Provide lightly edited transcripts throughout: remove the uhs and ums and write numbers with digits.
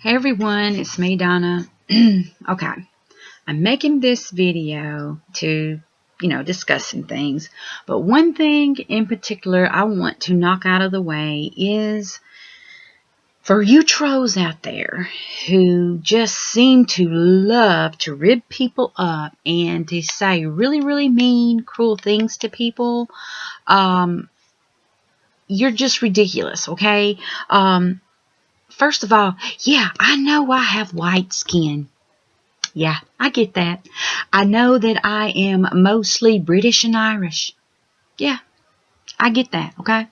Hey everyone, it's me, Donna. Okay, I'm making this video to, discuss some things. But one thing in particular I want to knock out of the way is for you trolls out there who just seem to love to rib people up and to say really, really mean, cruel things to people. You're just ridiculous, okay? First of all, yeah, I know I have white skin. Yeah, I get that. I know that I am mostly British and Irish. Yeah, I get that, okay?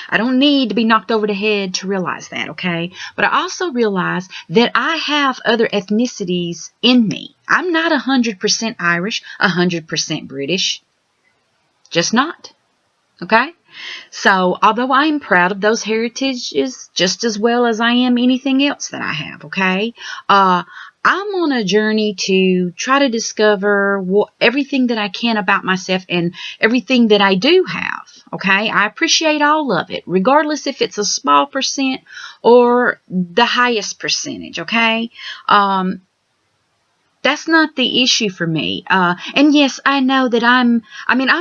I don't need to be knocked over the head to realize that, okay? But I also realize that I have other ethnicities in me. I'm not 100% Irish, 100% British. Just not, okay? So, although I am proud of those heritages just as well as I am anything else that I have, okay? I'm on a journey to try to discover everything that I can about myself and everything that I do have, okay? I appreciate all of it, regardless if it's a small percent or the highest percentage, okay? That's not the issue for me. And yes, I know that I'm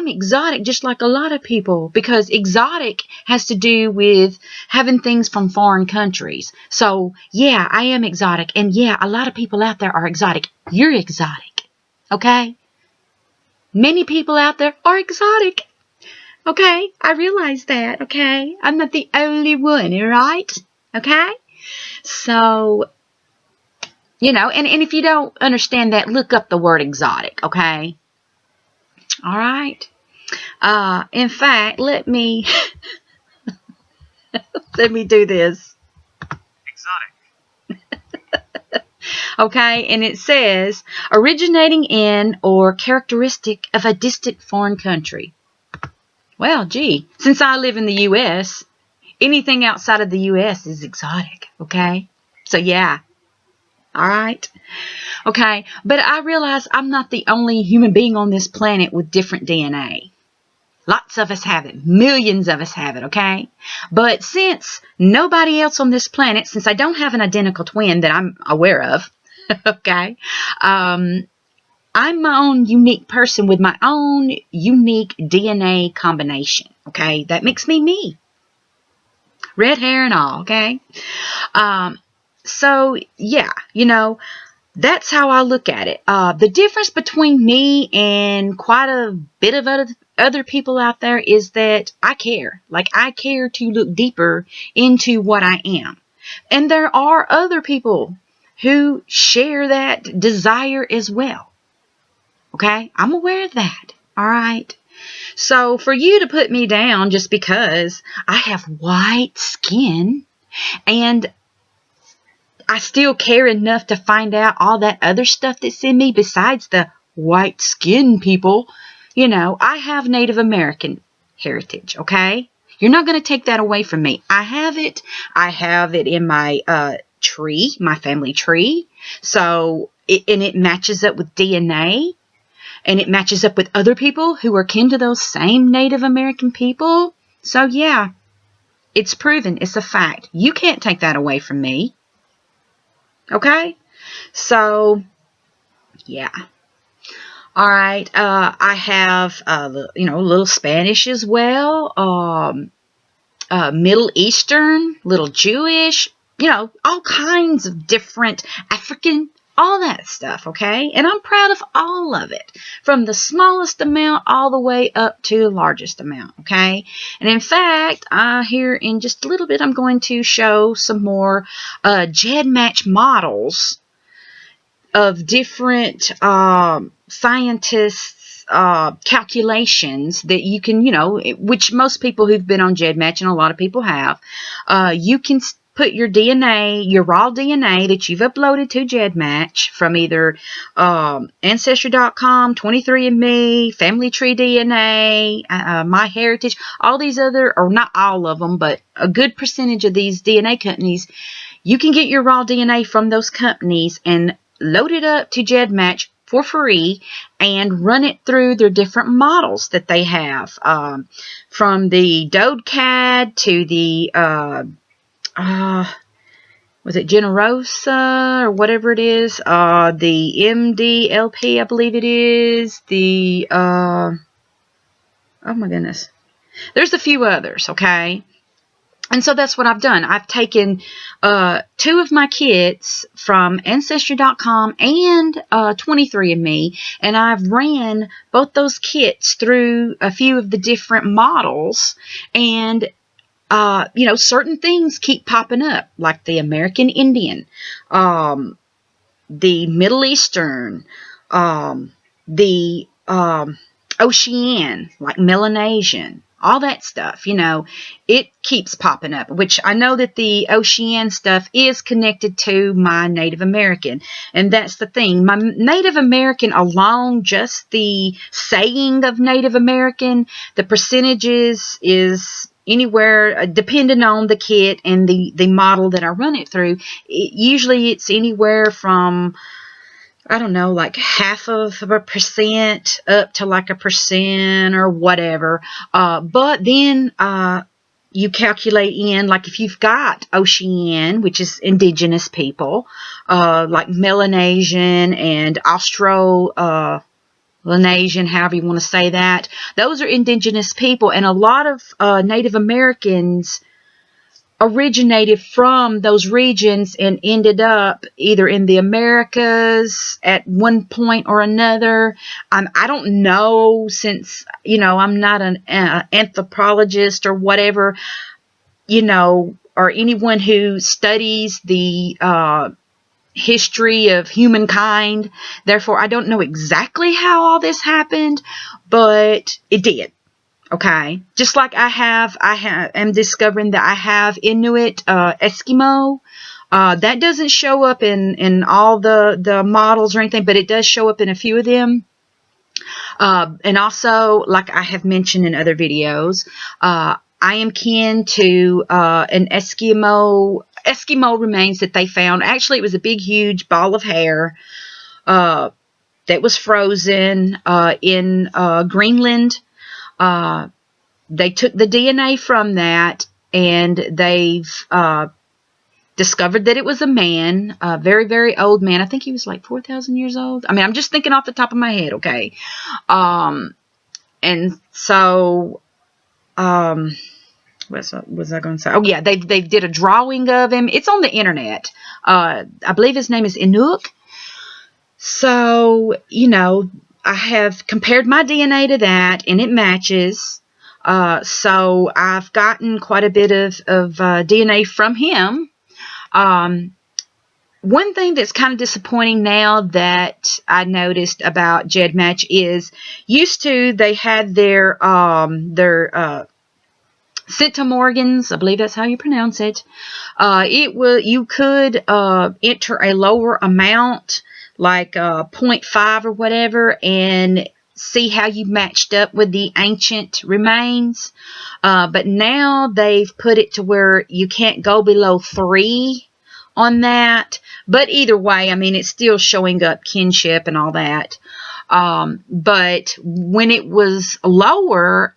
exotic just like a lot of people, because exotic has to do with having things from foreign countries. So, yeah, I am exotic. And yeah, a lot of people out there are exotic. You're exotic. Okay? Many people out there are exotic. Okay? I realize that. Okay? I'm not the only one, right? Okay? So, and if you don't understand that, look up the word exotic, okay? All right. In fact, let me do this. Exotic. Okay, and it says originating in or characteristic of a distant foreign country. Well, gee, since I live in the U.S., anything outside of the U.S. is exotic, okay? So, yeah. All right. Okay. But I realize I'm not the only human being on this planet with different DNA. Lots of us have it. Millions of us have it. Okay. But since nobody else on this planet, since I don't have an identical twin that I'm aware of, okay, I'm my own unique person with my own unique DNA combination. Okay. That makes me me. Red hair and all. Okay. So, yeah, that's how I look at it. The difference between me and quite a bit of other people out there is that I care. Like, I care to look deeper into what I am. And there are other people who share that desire as well. Okay? I'm aware of that. All right? So, for you to put me down just because I have white skin and I still care enough to find out all that other stuff that's in me besides the white skin people. I have Native American heritage, okay? You're not going to take that away from me. I have it. I have it in my tree, my family tree. So, it matches up with DNA. And it matches up with other people who are kin to those same Native American people. So, yeah, it's proven. It's a fact. You can't take that away from me. Okay, so, yeah. All right, I have, a little Spanish as well, Middle Eastern, little Jewish, all kinds of different African, all that stuff, okay? And I'm proud of all of it, from the smallest amount all the way up to the largest amount, okay? And in fact, here in just a little bit, I'm going to show some more GEDmatch models of different scientists' calculations that you can, which most people who've been on GEDmatch, and a lot of people have, you can put your DNA, your raw DNA that you've uploaded to GEDmatch from either Ancestry.com, 23andMe, Family Tree DNA, MyHeritage, all these other, or not all of them, but a good percentage of these DNA companies, you can get your raw DNA from those companies and load it up to GEDmatch for free and run it through their different models that they have, from the DodeCAD to the was it Generosa or whatever it is? The MDLP, I believe it is. The, oh my goodness. There's a few others, okay? And so that's what I've done. I've taken 2 of my kits from Ancestry.com and 23andMe, and I've ran both those kits through a few of the different models, and you know, certain things keep popping up, like the American Indian, the Middle Eastern, the Oceanian, like Melanesian, all that stuff, you know, it keeps popping up, which I know that the Oceanian stuff is connected to my Native American. And that's the thing. My Native American alone, just the saying of Native American, the percentages is anywhere, depending on the kit and the model that I run it through. Usually it's anywhere from, I don't know, like 0.5% up to like 1% or whatever. But then you calculate in, like if you've got Oceanian, which is indigenous people, like Melanesian and Australasian, however you want to say that. Those are indigenous people, and a lot of Native Americans originated from those regions and ended up either in the Americas at one point or another. I don't know, since, you know, I'm not an anthropologist or whatever, you know, or anyone who studies the history of humankind. Therefore, I don't know exactly how all this happened, but it did. Okay, just like I am discovering that I have Inuit Eskimo. That doesn't show up in all the models or anything, but it does show up in a few of them. And also, like I have mentioned in other videos, I am kin to an Eskimo remains that they found. Actually, it was a big, huge ball of hair that was frozen in Greenland. They took the DNA from that, and they've discovered that it was a man, a very, very old man. I think he was like 4,000 years old. I mean, I'm just thinking off the top of my head, okay? And so, what was I going to say? Oh, yeah, they did a drawing of him. It's on the internet. I believe his name is Inuk. So, you know, I have compared my DNA to that, and it matches. So I've gotten quite a bit of DNA from him. One thing that's kind of disappointing now that I noticed about GEDmatch is, used to they had their centimorgans, I believe that's how you pronounce it. You could enter a lower amount, like 0.5 or whatever, and see how you matched up with the ancient remains. But now they've put it to where you can't go below 3 on that. But either way, I mean, it's still showing up kinship and all that. But when it was lower,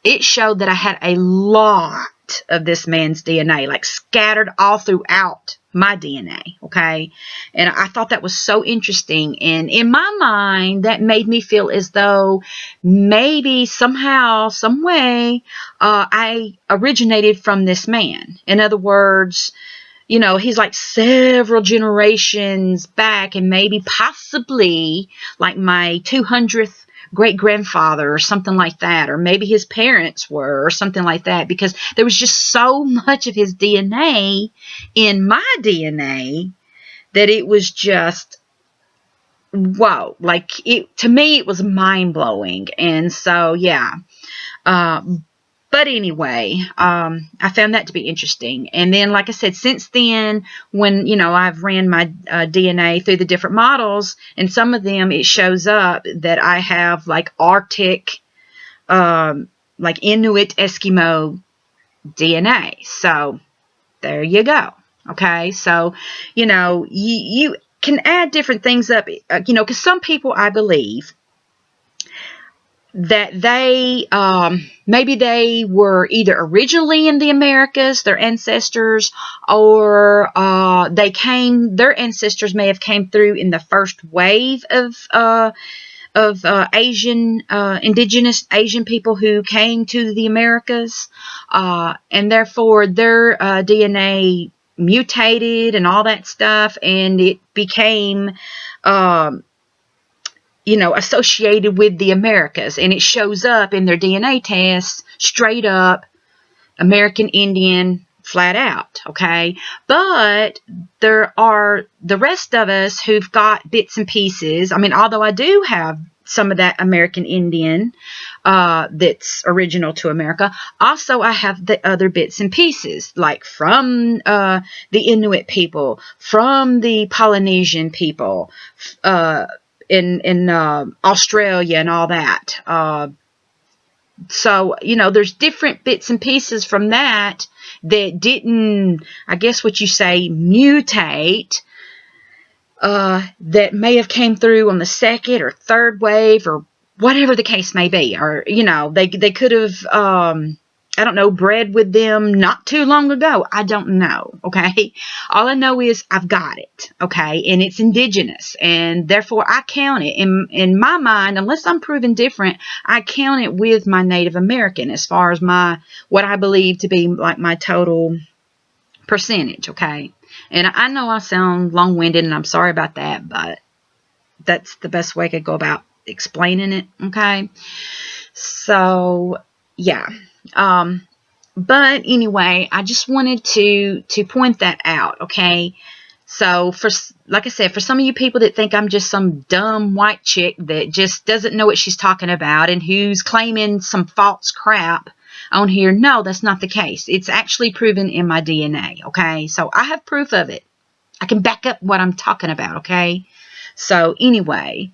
it showed that I had a lot of this man's DNA, like scattered all throughout my DNA, okay? And I thought that was so interesting. And in my mind, that made me feel as though maybe somehow, some way, I originated from this man. In other words, you know, he's like several generations back, and maybe possibly like my 200th great-grandfather or something like that, or maybe his parents were, or something like that, because there was just so much of his DNA in my DNA that it was just, whoa, like, to me it was mind-blowing. And so, yeah, but anyway, I found that to be interesting. And then, like I said, since then, when, you know, I've ran my DNA through the different models, and some of them, it shows up that I have, like, Arctic, like Inuit Eskimo DNA. So, there you go. Okay? So, you know, you can add different things up, you know, because some people, I believe, that they maybe they were either originally in the Americas, their ancestors, or their ancestors may have came through in the first wave of Asian indigenous Asian people who came to the Americas, and therefore their DNA mutated and all that stuff, and it became associated with the Americas, and it shows up in their DNA tests straight up American Indian, flat out, okay? But there are the rest of us who've got bits and pieces. I mean, although I do have some of that American Indian that's original to America, also I have the other bits and pieces, like from the Inuit people, from the Polynesian people, in Australia and all that. So, there's different bits and pieces from that didn't, I guess what you say, mutate, that may have came through on the second or third wave or whatever the case may be. Or, they could have, I don't know, bred with them not too long ago. I don't know, okay? All I know is I've got it, okay? And it's indigenous, and therefore I count it. In my mind, unless I'm proven different, I count it with my Native American as far as what I believe to be like my total percentage, okay? And I know I sound long-winded, and I'm sorry about that, but that's the best way I could go about explaining it, okay? So, yeah. But anyway, I just wanted to point that out, okay? So, like I said, for some of you people that think I'm just some dumb white chick that just doesn't know what she's talking about and who's claiming some false crap on here, no, that's not the case. It's actually proven in my DNA, okay? So, I have proof of it. I can back up what I'm talking about, okay? So, anyway.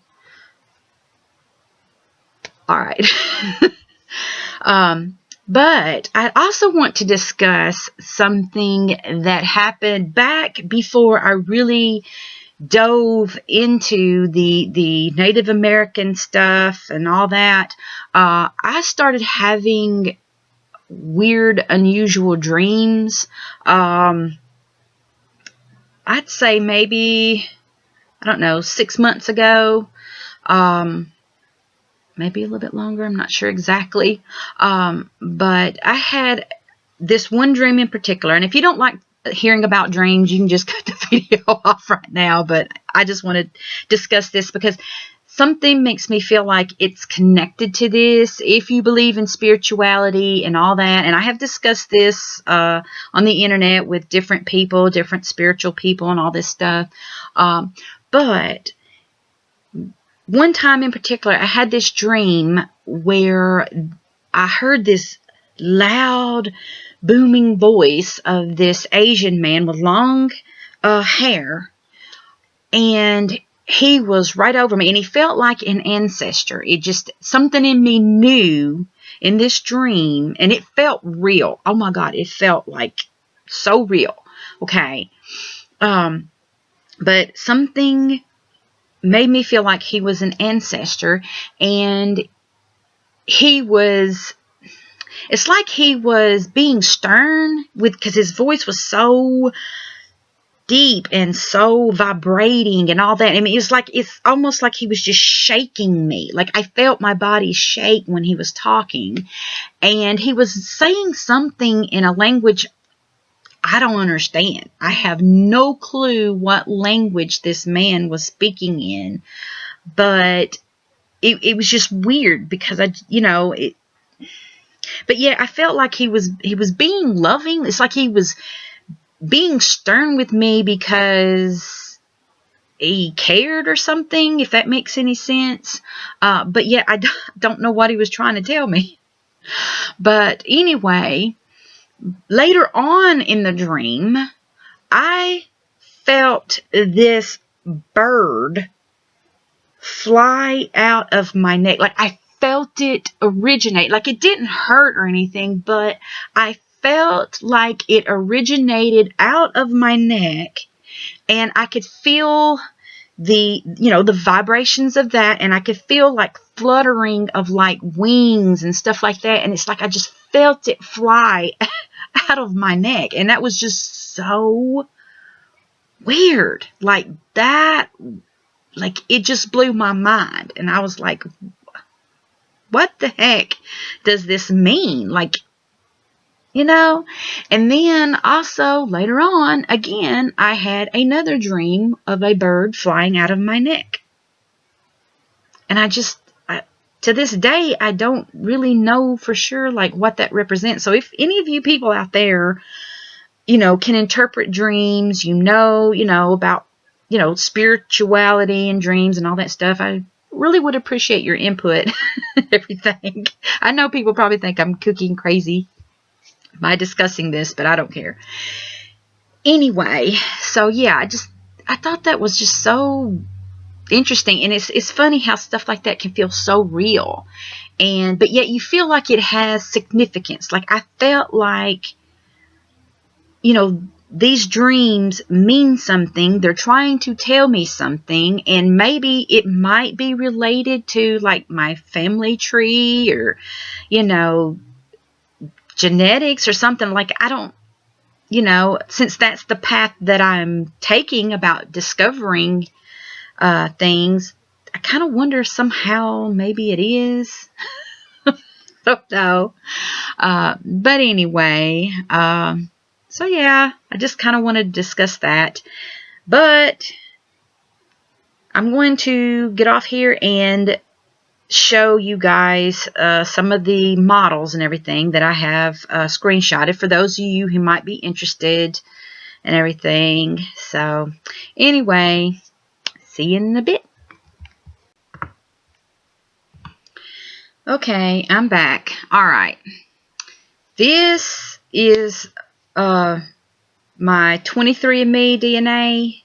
All right. But I also want to discuss something that happened back before I really dove into the Native American stuff and all that. I started having weird, unusual dreams. I'd say maybe, I don't know, 6 months ago. Maybe a little bit longer. I'm not sure exactly. But I had this one dream in particular. And if you don't like hearing about dreams, you can just cut the video off right now. But I just want to discuss this because something makes me feel like it's connected to this. If you believe in spirituality and all that. And I have discussed this on the internet with different people, different spiritual people and all this stuff. But one time in particular, I had this dream where I heard this loud, booming voice of this Asian man with long hair, and he was right over me, and he felt like an ancestor. It just, something in me knew in this dream, and it felt real. Oh my God, it felt like so real. Okay. But something made me feel like he was an ancestor, and it's like he was being stern because his voice was so deep and so vibrating and all that. I mean, it's almost like he was just shaking me. Like I felt my body shake when he was talking, and he was saying something in a language I don't understand. I have no clue what language this man was speaking in, but it was just weird because but yeah, I felt like he was being loving. It's like he was being stern with me because he cared or something, if that makes any sense. But yeah, I don't know what he was trying to tell me. But anyway, later on in the dream, I felt this bird fly out of my neck. Like I felt it originate. Like it didn't hurt or anything, but I felt like it originated out of my neck, and I could feel the vibrations of that, and I could feel like fluttering of like wings and stuff like that, and it's like I just felt it fly out of my neck, and that was just so weird. Like that, like it just blew my mind, and I was like, what the heck does this mean? Like, and then also later on, again, I had another dream of a bird flying out of my neck. And to this day, I don't really know for sure, like, what that represents. So if any of you people out there, can interpret dreams, about, spirituality and dreams and all that stuff, I really would appreciate your input and everything. I know people probably think I'm cooking crazy by discussing this, but I don't care. Anyway, so yeah, I thought that was just so interesting, and it's funny how stuff like that can feel so real, but yet you feel like it has significance. Like I felt like, these dreams mean something. They're trying to tell me something, and maybe it might be related to like my family tree or, genetics or something. Like I don't, since that's the path that I'm taking about discovering things, I kind of wonder somehow maybe it is. Don't know. But anyway, so yeah, I just kind of wanted to discuss that. But I'm going to get off here and show you guys some of the models and everything that I have screenshotted for those of you who might be interested and everything. So anyway, see you in a bit. Okay, I'm back. All right. This is my 23andMe DNA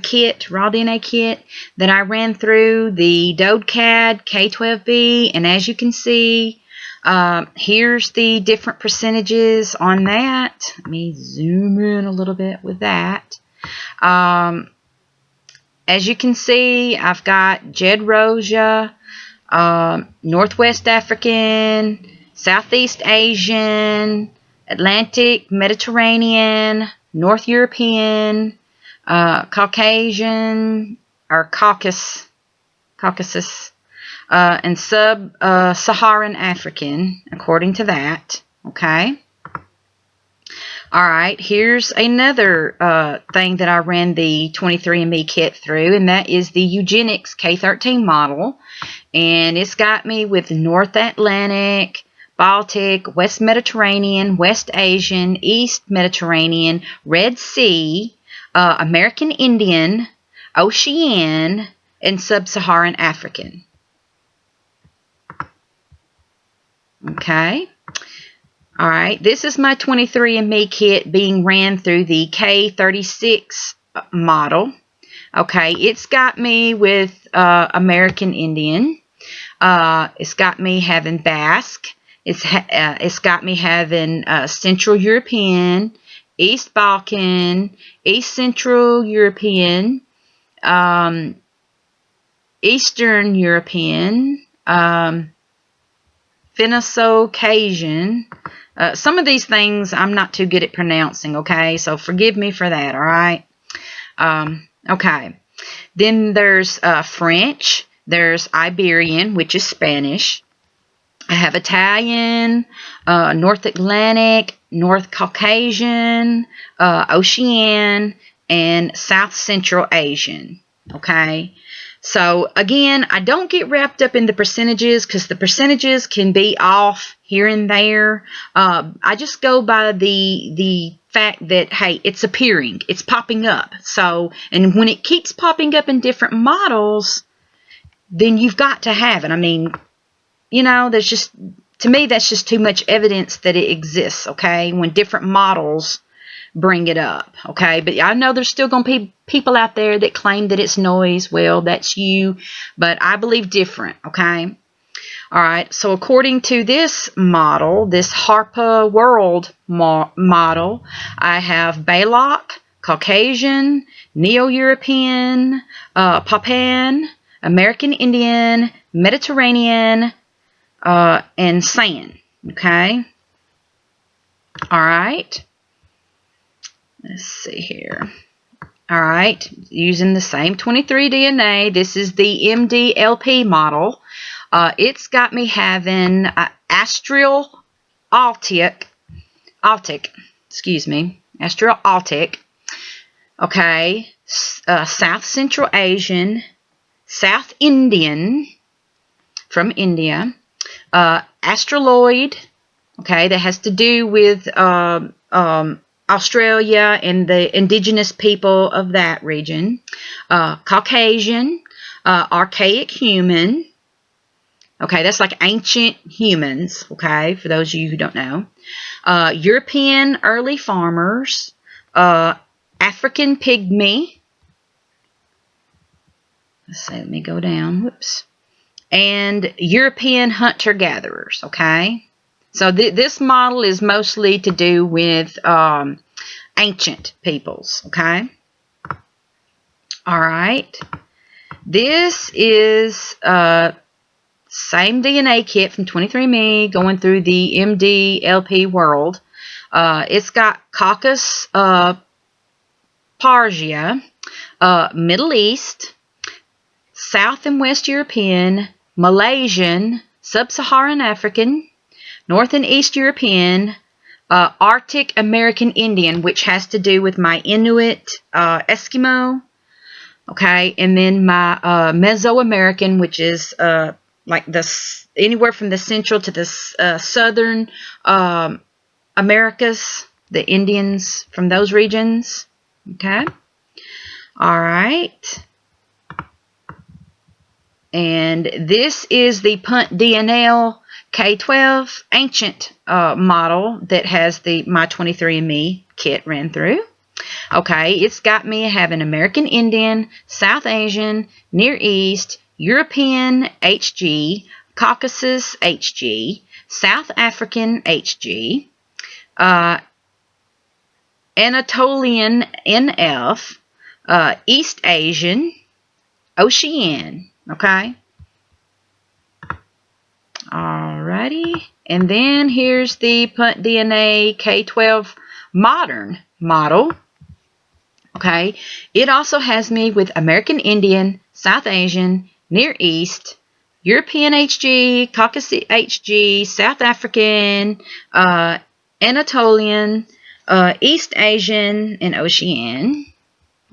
kit, raw DNA kit that I ran through the DODCAD K12B, and as you can see, here's the different percentages on that. Let me zoom in a little bit with that. As you can see, I've got Jed Roja, Northwest African, Southeast Asian, Atlantic, Mediterranean, North European, Caucasian, or Caucasus, and Sub-Saharan African, according to that. Okay. All right, here's another thing that I ran the 23andMe kit through, and that is the Eugenics K13 model. And it's got me with North Atlantic, Baltic, West Mediterranean, West Asian, East Mediterranean, Red Sea, American Indian, Oceanian, and Sub-Saharan African. Okay. All right. This is my 23andMe kit being ran through the K36 model. Okay. It's got me with American Indian. It's got me having Basque. It's got me having Central European, East Balkan, East Central European, Eastern European, Finno-Caucasian. Some of these things I'm not too good at pronouncing, okay? So forgive me for that, all right? Okay. Then there's French. There's Iberian, which is Spanish. I have Italian, North Atlantic, North Caucasian, Oceanian, and South Central Asian. Okay. So again, I don't get wrapped up in the percentages because the percentages can be off here and there. I just go by the fact that, hey, it's appearing, it's popping up. So, and when it keeps popping up in different models, then you've got to have it. I mean, there's just, to me, that's just too much evidence that it exists, okay, when different models bring it up, okay? But I know there's still going to be people out there that claim that it's noise. Well, that's you, but I believe different, okay? All right, so according to this model, this HARPA World model, I have Balak, Caucasian, Neo-European, Papuan, American Indian, Mediterranean, and San. Okay? All right. Let's see here. All right. Using the same 23 DNA. This is the MDLP model. It's got me having Australasiatic, okay, South Central Asian, South Indian from India, Australoid, okay, that has to do with Australia and the indigenous people of that region, Caucasian, archaic human, okay, that's like ancient humans, okay, for those of you who don't know, European early farmers, African pygmy, let me go down, whoops, and European hunter-gatherers, okay? So this model is mostly to do with ancient peoples, okay? All right. This is same DNA kit from 23andMe going through the MDLP world. It's got Caucasus, Parsia, Middle East, South and West European, Malaysian, Sub-Saharan African, North and East European, Arctic American Indian, which has to do with my Inuit, Eskimo, okay, and then my Mesoamerican, which is like anywhere from the central to the southern Americas, the Indians from those regions, okay, all right. And this is the Punt DNL K12 ancient model that has my 23andMe kit ran through. Okay, it's got me having American Indian, South Asian, Near East, European HG, Caucasus HG, South African HG, Anatolian NF, East Asian, Ocean. Okay. Alrighty. And then here's the Punt DNA K12 modern model. Okay. It also has me with American Indian, South Asian, Near East, European HG, Caucasus HG, South African, Anatolian, East Asian, and Ocean.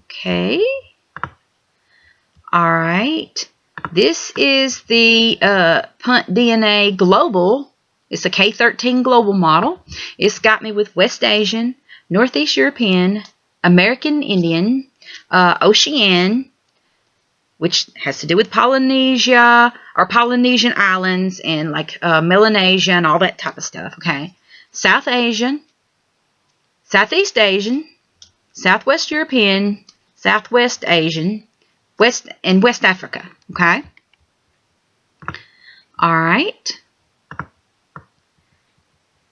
Okay. Alright. This is the Punt DNA Global. It's a K13 Global model. It's got me with West Asian, Northeast European, American Indian, Ocean, which has to do with Polynesia or Polynesian islands and like Melanesia and all that type of stuff. Okay. South Asian, Southeast Asian, Southwest European, Southwest Asian, West Africa, okay? All right.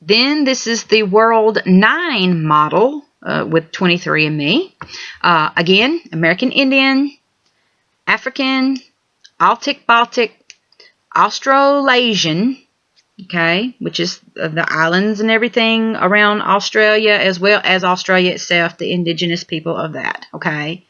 Then this is the World 9 model with 23andMe. Again, American Indian, African, Baltic, Australasian, okay, which is the islands and everything around Australia, as well as Australia itself, the indigenous people of that, okay?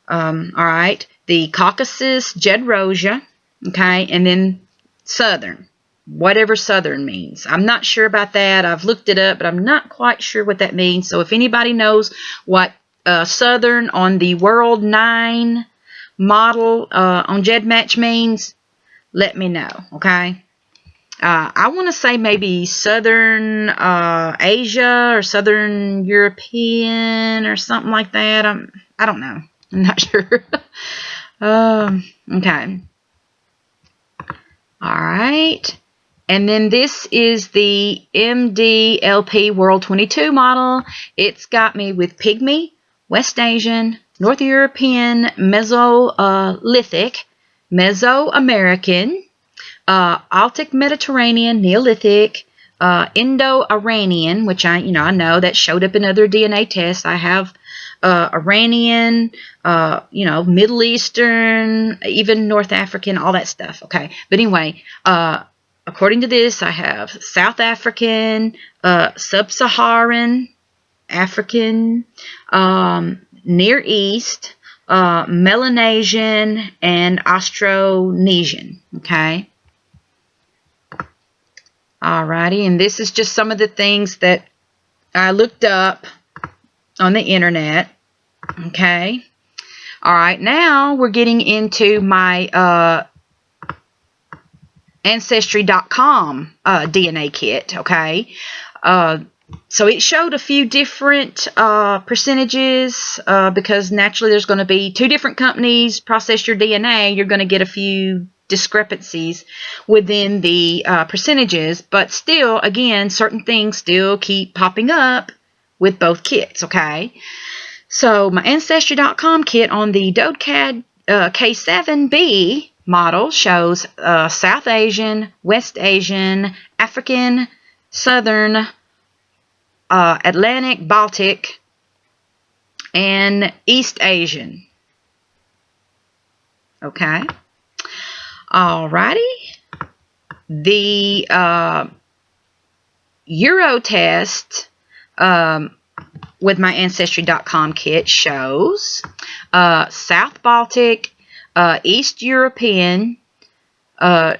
All right, the Caucasus Jedrosia, okay, and then Southern, whatever Southern means. I'm not sure about that. I've looked it up, but I'm not quite sure what that means. So if anybody knows what Southern on the World 9 model on GEDmatch means, let me know, okay? I want to say maybe Southern Asia or Southern European or something like that. I don't know. I'm not sure. Okay. All right. And then this is the MDLP World 22 model. It's got me with Pygmy, West Asian, North European, Mesolithic, Mesoamerican, Altic Mediterranean, Neolithic, Indo-Iranian, which I know that showed up in other DNA tests. I have Iranian, Middle Eastern, even North African, all that stuff. Okay, but anyway, according to this, I have South African, Sub-Saharan African, Near East, Melanesian, and Austronesian. Okay. Alrighty, and this is just some of the things that I looked up on the internet. Okay. Alright, now we're getting into my Ancestry.com DNA kit. Okay. So it showed a few different percentages because naturally there's going to be 2 different companies process your DNA. You're going to get a few discrepancies within the percentages, but still, again, certain things still keep popping up with both kits. Okay, so my Ancestry.com kit on the DodeCAD K7B model shows South Asian, West Asian, African, Southern, Atlantic, Baltic, and East Asian. Okay. Alrighty. The Eurotest with my Ancestry.com kit shows South Baltic, East European,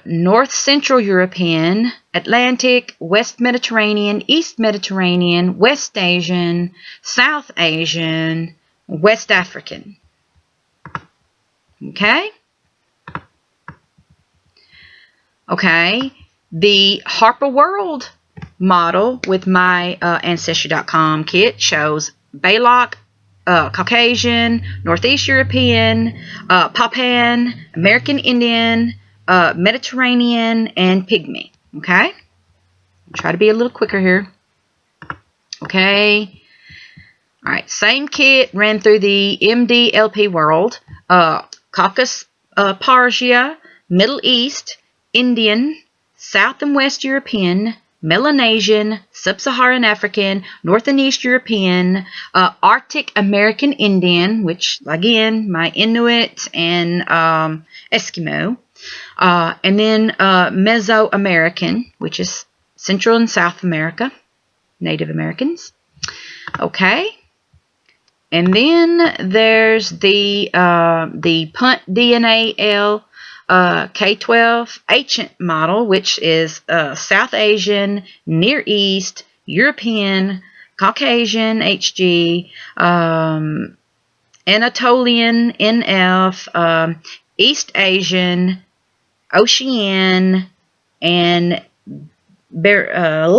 North Central European, Atlantic, West Mediterranean, East Mediterranean, West Asian, South Asian, West African. Okay? Okay, the Harper World model with my Ancestry.com kit shows Baloch, Caucasian, Northeast European, Papuan, American Indian, Mediterranean, and Pygmy. Okay, try to be a little quicker here. Okay, all right, same kit ran through the MDLP World, Caucasus, Parsia, Middle East, Indian, South and West European, Melanesian, Sub-Saharan African, North and East European, Arctic American Indian, which again, my Inuit and Eskimo, and then Mesoamerican, which is Central and South America, Native Americans. Okay. And then there's the Punt DNA L K12 ancient model, which is South Asian, Near East, European, Caucasian HG, Anatolian NF, East Asian, Ocean, and Beringian,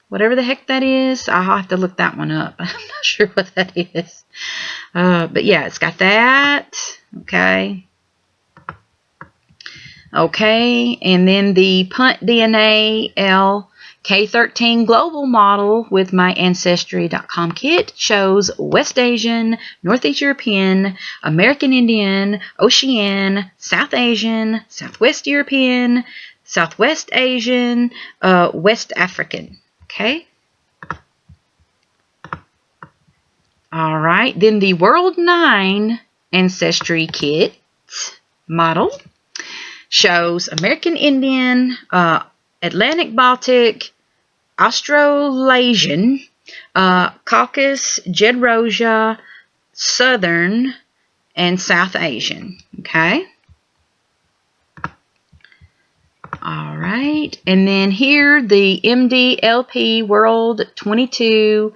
whatever the heck that is. I'll have to look that one up. I'm not sure what that is. But yeah, it's got that. Okay. Okay, and then the Punt DNA L K13 global model with my Ancestry.com kit shows West Asian, Northeast European, American Indian, Ocean, South Asian, Southwest European, Southwest Asian, West African. Okay. All right, then the World 9 Ancestry kit model shows American Indian, Atlantic Baltic, Australasian, Caucasus, Jedrosia, Southern, and South Asian. Okay. All right, and then here the MDLP World 22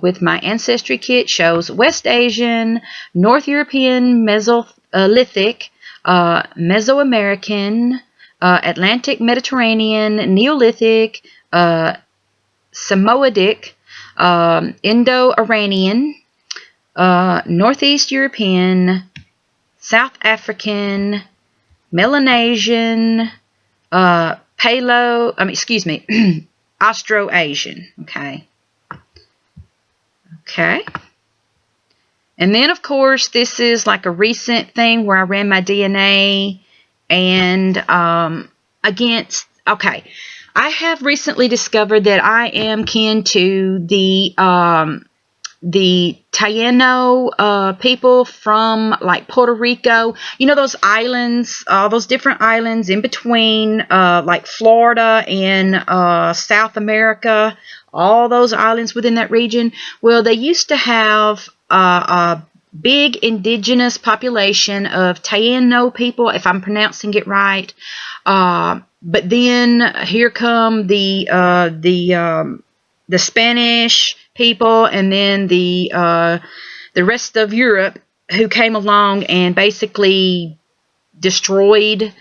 with my Ancestry kit shows West Asian, North European, Mesolithic, Mesoamerican, Atlantic Mediterranean, Neolithic, Samoadic, Indo-Iranian, Northeast European, South African, Melanesian, Austro-Asian. Okay. Okay. And then, of course, this is like a recent thing where I ran my DNA and against, okay, I have recently discovered that I am kin to the Taino people from like Puerto Rico. You know those islands, those different islands in between like Florida and South America, all those islands within that region. Well, they used to have a big indigenous population of Taino people, if I'm pronouncing it right. But then here come the Spanish people, and then the rest of Europe, who came along and basically destroyed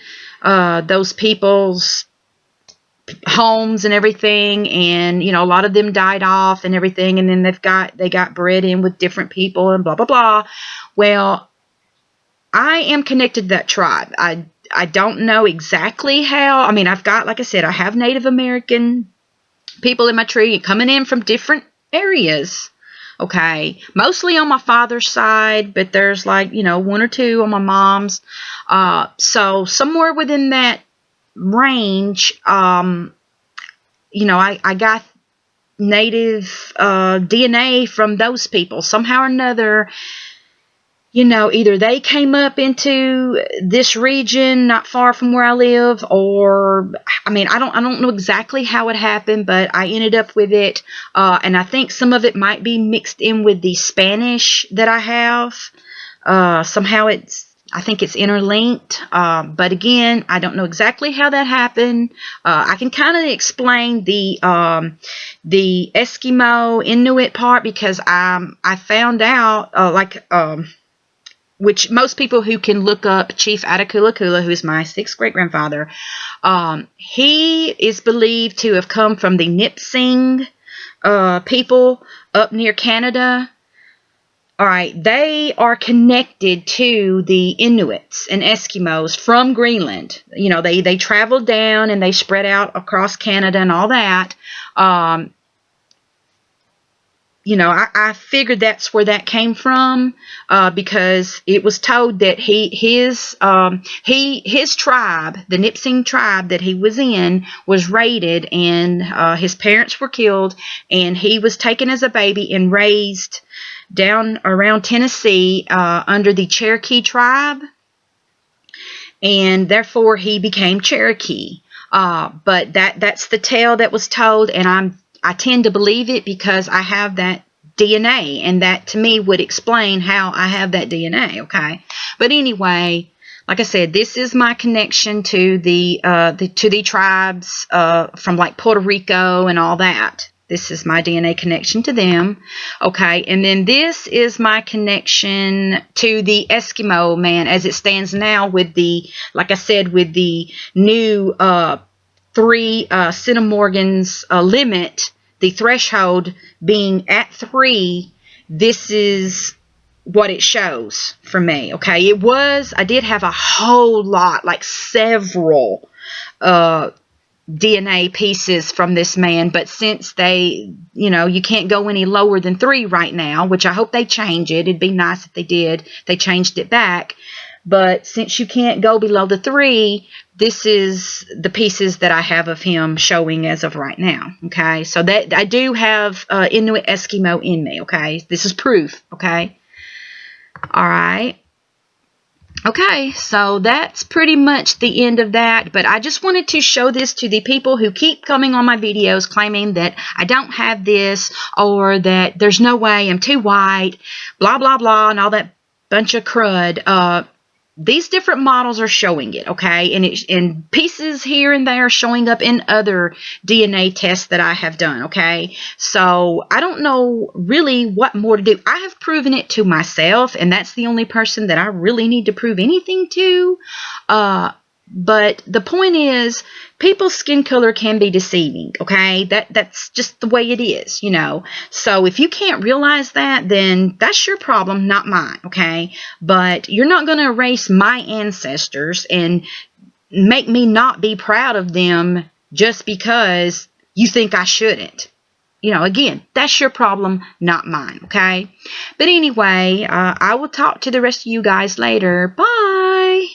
those people's homes and everything, and a lot of them died off and everything, and then they got bred in with different people and blah blah blah. Well, I am connected to that tribe. I don't know exactly how. I mean, I've got, like I said, I have Native American people in my tree coming in from different areas. Okay, mostly on my father's side, but there's like, one or two on my mom's. So somewhere within that range, I got native DNA from those people somehow or another. Either they came up into this region not far from where I live, or I mean, I don't know exactly how it happened, but I ended up with it, and I think some of it might be mixed in with the Spanish that I have. Somehow I think it's interlinked, but again, I don't know exactly how that happened. I can kind of explain the Eskimo Inuit part, because I found out which most people who can look up Chief Atakulakula, who is my 6th great-grandfather, he is believed to have come from the Nipissing people up near Canada. All right, they are connected to the Inuits and Eskimos from Greenland. They traveled down and they spread out across Canada and all that. I figured that's where that came from, because it was told that his tribe, the Nipissing tribe that he was in, was raided, and his parents were killed, and he was taken as a baby and raised down around Tennessee under the Cherokee tribe, and therefore he became Cherokee. But that's the tale that was told, and I tend to believe it because I have that DNA, and that to me would explain how I have that DNA, okay? But anyway, like I said, this is my connection to the tribes from like Puerto Rico and all that. This is my DNA connection to them, okay? And then this is my connection to the Eskimo man as it stands now, with the, like I said, with the new 3 centimorgans limit, the threshold being at 3. This is what it shows for me, okay? I did have a whole lot, like several DNA pieces from this man, but since they, you can't go any lower than 3 right now, which I hope they change it. It'd be nice if they did. They changed it back. But since you can't go below the 3, this is the pieces that I have of him showing as of right now, okay? So that I do have Inuit Eskimo in me, okay? This is proof, okay? All right. Okay, so that's pretty much the end of that, but I just wanted to show this to the people who keep coming on my videos claiming that I don't have this, or that there's no way, I'm too white, blah, blah, blah, and all that bunch of crud. These different models are showing it, okay? And pieces here and there showing up in other DNA tests that I have done, okay? So I don't know really what more to do. I have proven it to myself, and that's the only person that I really need to prove anything to. But the point is, people's skin color can be deceiving, okay? That's just the way it is, So if you can't realize that, then that's your problem, not mine, okay? But you're not going to erase my ancestors and make me not be proud of them just because you think I shouldn't. Again, that's your problem, not mine, okay? But anyway, I will talk to the rest of you guys later. Bye!